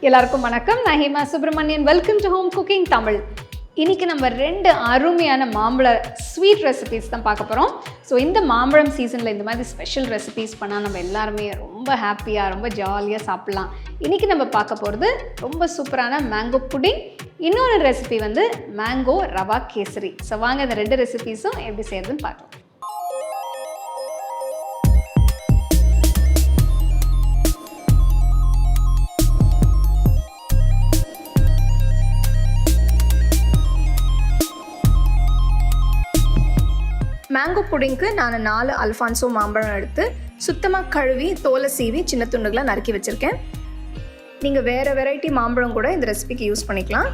எல்லாருக்கும் வணக்கம். நான் Hema Subramanian. Welcome to home cooking Tamil. இன்றைக்கி நம்ம 2 அருமையான மாம்பழ ஸ்வீட் ரெசிபீஸ் தான் பார்க்க போகிறோம். ஸோ இந்த மாம்பழம் சீசனில் இந்த மாதிரி ஸ்பெஷல் ரெசிபீஸ் பண்ணால் நம்ம எல்லாருமே ரொம்ப ஹாப்பியாக ரொம்ப ஜாலியாக சாப்பிட்லாம். இன்றைக்கி நம்ம பார்க்க போகிறது ரொம்ப சூப்பரான மேங்கோ புடிங். இன்னொரு ரெசிபி வந்து மேங்கோ ரவா கேசரி. ஸோ வாங்க இந்த 2 ரெசிபீஸும் எப்படி செய்யறதுன்னு பார்க்கலாம். மேங்கோ புடிங்க்கு நான் 4 அல்ஃபான்சோ மாம்பழம் எடுத்து சுத்தமாக கழுவி தோலை சீவி சின்ன துண்டுகளாக நறுக்கி வச்சுருக்கேன். நீங்கள் வேறு வெரைட்டி மாம்பழம் கூட இந்த ரெசிபிக்கு யூஸ் பண்ணிக்கலாம்.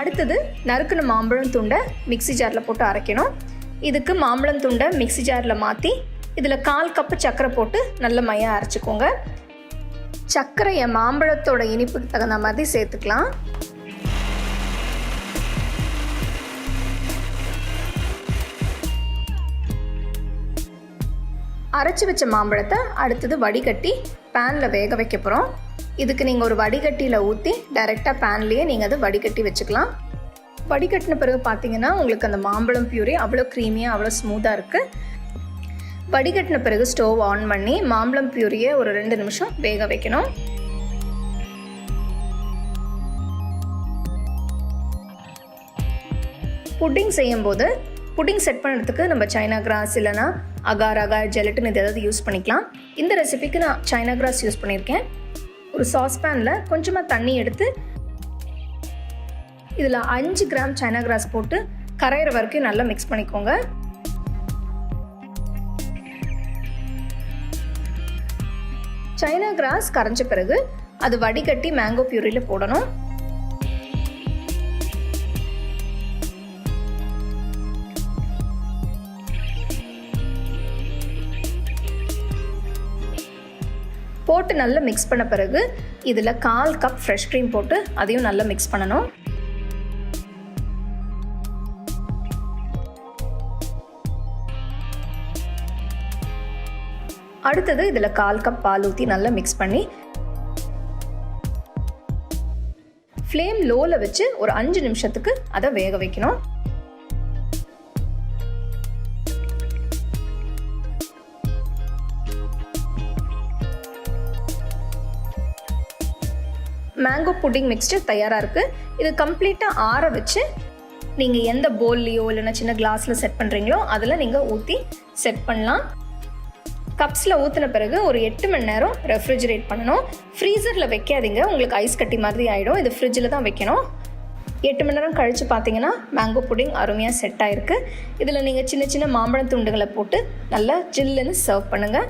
அடுத்தது நறுக்குன மாம்பழம் துண்டை மிக்ஸி ஜாரில் போட்டு அரைக்கணும். இதுக்கு மாம்பழம் துண்டை மிக்ஸி ஜாரில் மாற்றி இதில் 1/4 கப்பு சர்க்கரை போட்டு நல்ல மையாக அரைச்சிக்கோங்க. சர்க்கரையை மாம்பழத்தோட இனிப்புக்கு தகுந்த மாதிரி சேர்த்துக்கலாம். அரைச்சி வச்ச மாம்பழத்தை அடுத்தது வடிகட்டி பேனில் வேக வைக்க போகிறோம். இதுக்கு நீங்கள் ஒரு வடிகட்டியில் ஊற்றி டைரெக்டாக பேன்லேயே நீங்கள் அதை வடிகட்டி வச்சுக்கலாம். வடிகட்டின பிறகு பார்த்தீங்கன்னா உங்களுக்கு அந்த மாம்பழம் பியூரி அவ்வளோ க்ரீமியாக அவ்வளோ ஸ்மூத்தாக இருக்குது. வடிகட்டின பிறகு ஸ்டவ் ஆன் பண்ணி மாம்பழம் பியூரியை ஒரு 2 நிமிஷம் வேக வைக்கணும். புட்டிங் செய்யும்போது புட்டிங் செட் பண்ணுறதுக்கு நம்ம சைனா கிராஸ் இல்லைனா அகார் ஜெலட்டின் இது ஏதாவது யூஸ் பண்ணிக்கலாம். இந்த ரெசிபிக்கு நான் சைனா கிராஸ் யூஸ் பண்ணியிருக்கேன். ஒரு சாஸ்பேனில் கொஞ்சமாக தண்ணி எடுத்து இதில் 5 கிராம் சைனா கிராஸ் போட்டு கரையிற வரைக்கும் நல்லா மிக்ஸ் பண்ணிக்கோங்க. சைனா கிராஸ் கரைஞ்ச பிறகு அது வடிகட்டி மேங்கோ பியூரியில் போடணும். போட்டு நல்லா மிக்ஸ் பண்ண பிறகு இதில் 1/4 கப் ஃப்ரெஷ் க்ரீம் போட்டு அதையும் நல்லா மிக்ஸ் பண்ணணும். அடுத்தது இதில் 1/4 கப் பால் ஊற்றி நல்லா மிக்ஸ் பண்ணி ஃப்ளேம் லோவில் வச்சு ஒரு 5 நிமிஷத்துக்கு அதை வேக வைக்கணும். மேங்கோ புட்டிங் மிக்ஸ்சர் தயாராக இருக்குது. இது கம்ப்ளீட்டாக ஆற வச்சு நீங்கள் எந்த பவுல்லையோ இல்லைன்னா சின்ன கிளாஸில் செட் பண்ணுறீங்களோ அதில் நீங்கள் ஊற்றி செட் பண்ணலாம். கப்ஸில் ஊற்றின பிறகு ஒரு 8 மணி நேரம் ரெஃப்ரிஜரேட் பண்ணணும். ஃப்ரீசரில் வைக்காதீங்க, உங்களுக்கு ஐஸ் கட்டி மாதிரி ஆகிடும். இது ஃப்ரிட்ஜில் தான் வைக்கணும். 8 மணி நேரம் கழித்து பார்த்தீங்கன்னா மேங்கோ புடிங் அருமையாக செட் ஆகிருக்கு. இதில் நீங்கள் சின்ன சின்ன மாம்பழம் துண்டுகளை போட்டு நல்லா ஜில்லுன்னு சர்வ் பண்ணுங்கள்.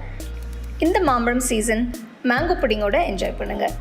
இந்த மாம்பழம் சீசன் மேங்கோ புடிங்கோட என்ஜாய் பண்ணுங்கள்.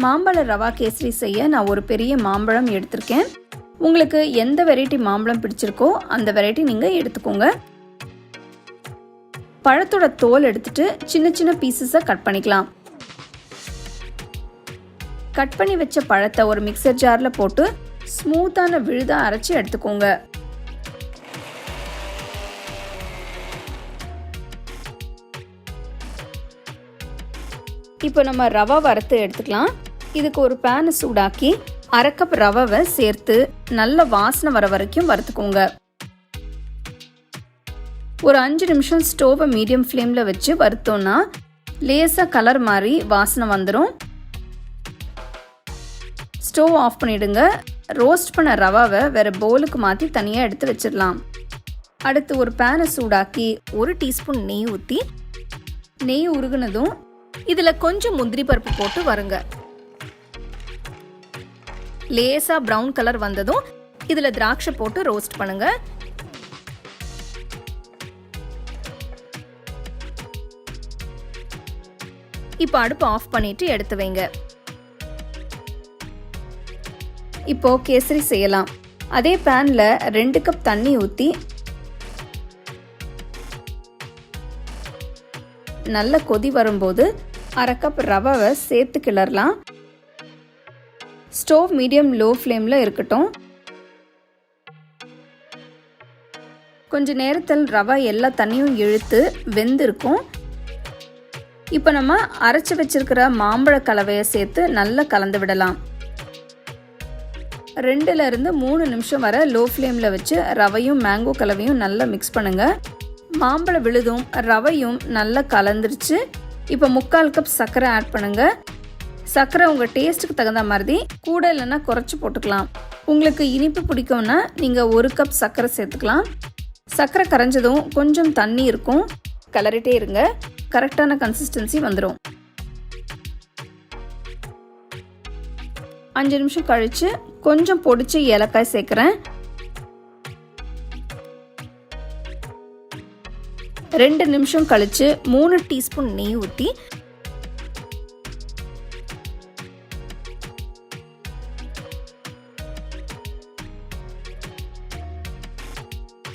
மாம்பழ ரவா கேசரி செய்ய நான் ஒரு பெரிய மாம்பழம் எடுத்திருக்கேன். உங்களுக்கு எந்த வெரைட்டி மாம்பழம் பிடிச்சிருக்கோ அந்த வெரைட்டி நீங்கள் எடுத்துக்கோங்க. பழத்தோட தோல் எடுத்துட்டு சின்ன சின்ன பீசஸை கட் பண்ணிக்கலாம். கட் பண்ணி வச்ச பழத்தை ஒரு மிக்சர் ஜாரில் போட்டு ஸ்மூத்தான விழுதா அரைச்சி எடுத்துக்கோங்க. இப்போ நம்ம ரவா வறுத்து எடுத்துக்கலாம். இதுக்கு ஒரு பேனை சூடாக்கி 1/2 கப் ரவாவை சேர்த்து நல்ல வாசனை வர வரைக்கும் வறுத்துக்கோங்க. ஒரு 5 நிமிஷம் ஸ்டோவை மீடியம் ஃப்ளேமில் வச்சு வறுத்தோன்னா லேசாக கலர் மாதிரி வாசனை வந்துடும். ஸ்டவ் ஆஃப் பண்ணிவிடுங்க. ரோஸ்ட் பண்ண ரவாவை வேறு பவுலுக்கு மாற்றி தனியாக எடுத்து வச்சிடலாம். அடுத்து ஒரு பேனை சூடாக்கி 1 டீஸ்பூன் நெய் ஊற்றி நெய் உருகுனதும் இதில் கொஞ்சம் முந்திரி பருப்பு போட்டு வறுங்க. லேசாக ப்ரௌன் கலர் வந்ததும் இதில் திராட்சை போட்டு ரோஸ்ட் பண்ணுங்க. இப்போ அடுப்பு ஆஃப் பண்ணிட்டு எடுத்து வைங்க. இப்போ கேசரி செய்யலாம். அதே பேன்ல 2 கப் தண்ணி ஊற்றி நல்ல கொதி வரும்போது 1/2 கப் ரவாவை சேர்த்து கிளறலாம். ஸ்டவ் மீடியம் லோ ஃப்ளேமில் இருக்கட்டும். கொஞ்ச நேரத்தில் ரவா எல்லா தண்ணியும் இழுத்து வெந்திருக்கும். இப்போ நம்ம அரைச்சி வச்சிருக்கிற மாம்பழ கலவையை சேர்த்து நல்லா கலந்து விடலாம். 2 to 3 நிமிஷம் வரை லோ ஃப்ளேமில் வச்சு ரவையும் மேங்கோ கலவையும் நல்லா மிக்ஸ் பண்ணுங்க. மாம்பழ விழுதும் ரவையும் நல்லா கலந்துருச்சு. இப்போ 3/4 கப் சர்க்கரை ஆட் பண்ணுங்க. சர்க்கரை உங்கள் டேஸ்ட்டுக்கு தகுந்த மாதிரி கூட இல்லைன்னா குறைச்சி போட்டுக்கலாம். உங்களுக்கு இனிப்பு பிடிக்கும்னா நீங்கள் 1 கப் சர்க்கரை சேர்த்துக்கலாம். சர்க்கரை கரைஞ்சதும் கொஞ்சம் தண்ணி இருக்கும், கிளறிட்டே இருங்க. கரெக்டான கன்சிஸ்டன்சி வந்துடும். 5 நிமிஷம் கழித்து கொஞ்சம் பொடிச்சு ஏலக்காய் சேர்க்குறேன். 2 நிமிஷம் கழித்து 3 டீஸ்பூன் நெய் ஊற்றி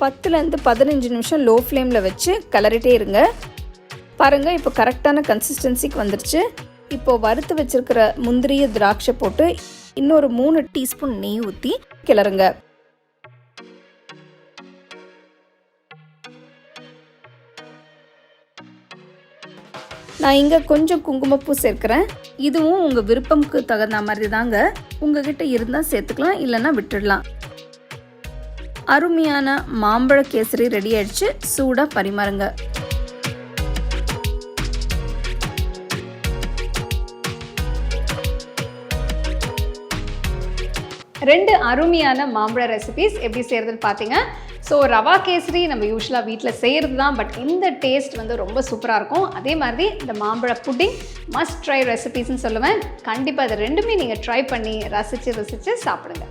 பத்துலேருந்து 15 நிமிஷம் லோ ஃப்ளேமில் வச்சு கிளறிட்டே இருங்க. பாருங்கள், இப்போ கரெக்டான கன்சிஸ்டன்சிக்கு வந்துருச்சு. இப்போ வறுத்து வச்சிருக்கிற முந்திரிய திராட்சை போட்டு இன்னொரு 3 டீஸ்பூன் நெய் ஊற்றி கிளறுங்க. நான் இங்கே கொஞ்சம் குங்குமப்பூ சேர்க்குறேன். இதுவும் உங்கள் விருப்பமுக்கு தகுந்த மாதிரி தாங்க. உங்ககிட்ட இருந்தால் சேர்த்துக்கலாம், இல்லைன்னா விட்டுடலாம். அருமையான மாம்பழ கேசரி ரெடி ஆயிடுச்சு. சூடாக பரிமாறுங்க. ரெண்டு அருமையான மாம்பழ ரெசிபிஸ் எப்படி செய்கிறதுன்னு பார்த்தீங்க. ஸோ ரவா கேசரி நம்ம யூஸ்வலாக வீட்டில் செய்கிறது தான், பட் இந்த டேஸ்ட் வந்து ரொம்ப சூப்பராக இருக்கும். அதே மாதிரி இந்த மாம்பழ புட்டிங் மஸ்ட் ட்ரை ரெசிபிஸ்ன்னு சொல்லுவேன். கண்டிப்பாக இது ரெண்டுமே நீங்கள் ட்ரை பண்ணி ரசித்து சாப்பிடுங்க.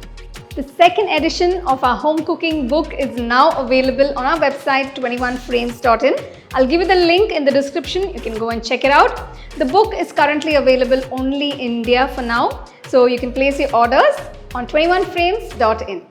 The second edition of our home cooking book is now available on our website 21frames.in. I'll give you the link in the description. You can go and check it out. The book is currently available only in India for now, so you can place your orders on 21frames.in.